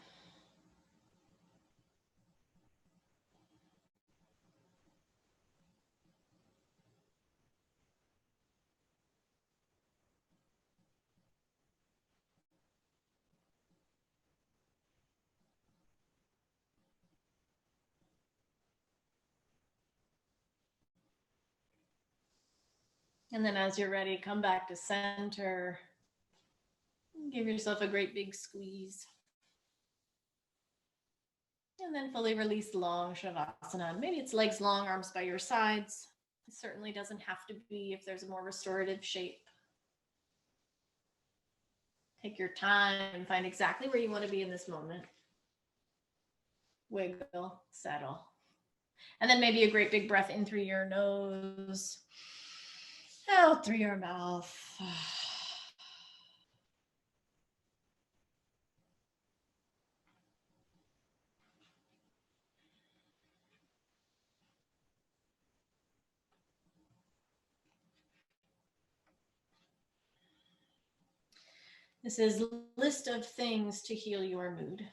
[SPEAKER 1] And then as you're ready, come back to center. Give yourself a great big squeeze. And then fully release long Shavasana. Maybe it's legs long, arms by your sides. It certainly doesn't have to be if there's a more restorative shape. Take your time and find exactly where you want to be in this moment. Wiggle, settle. And then maybe a great big breath in through your nose, out through your mouth. This is a list of things to heal your mood.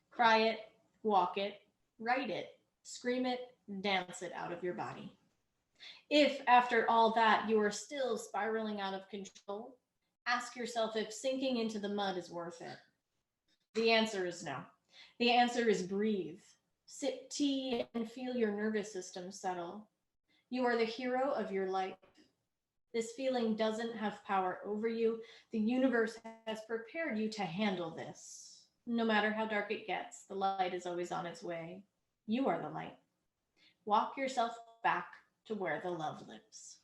[SPEAKER 1] Cry it, walk it, write it, scream it, dance it out of your body. If after all that you are still spiraling out of control, ask yourself if sinking into the mud is worth it. The answer is no. The answer is breathe. Sip tea and feel your nervous system settle. You are the hero of your life. This feeling doesn't have power over you. The universe has prepared you to handle this. No matter how dark it gets, the light is always on its way. You are the light. Walk yourself back to where the love lives.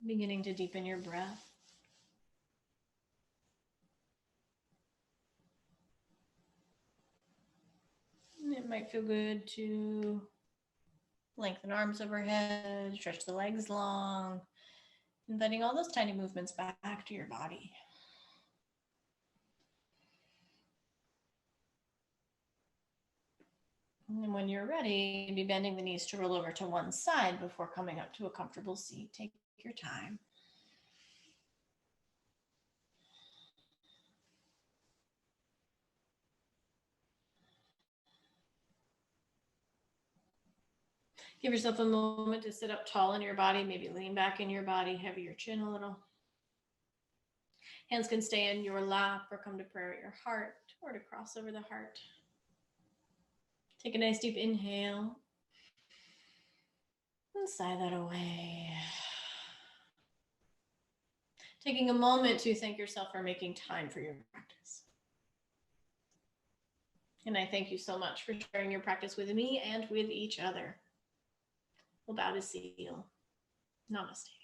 [SPEAKER 1] Beginning to deepen your breath. It might feel good to lengthen arms overhead, stretch the legs long, inviting all those tiny movements back to your body. And when you're ready, be bending the knees to roll over to one side before coming up to a comfortable seat. Take your time. Give yourself a moment to sit up tall in your body, maybe lean back in your body, heavy your chin a little. Hands can stay in your lap or come to prayer at your heart or to cross over the heart. Take a nice deep inhale and sigh that away. Taking a moment to thank yourself for making time for your practice. And I thank you so much for sharing your practice with me and with each other. We'll bow to seal. Namaste.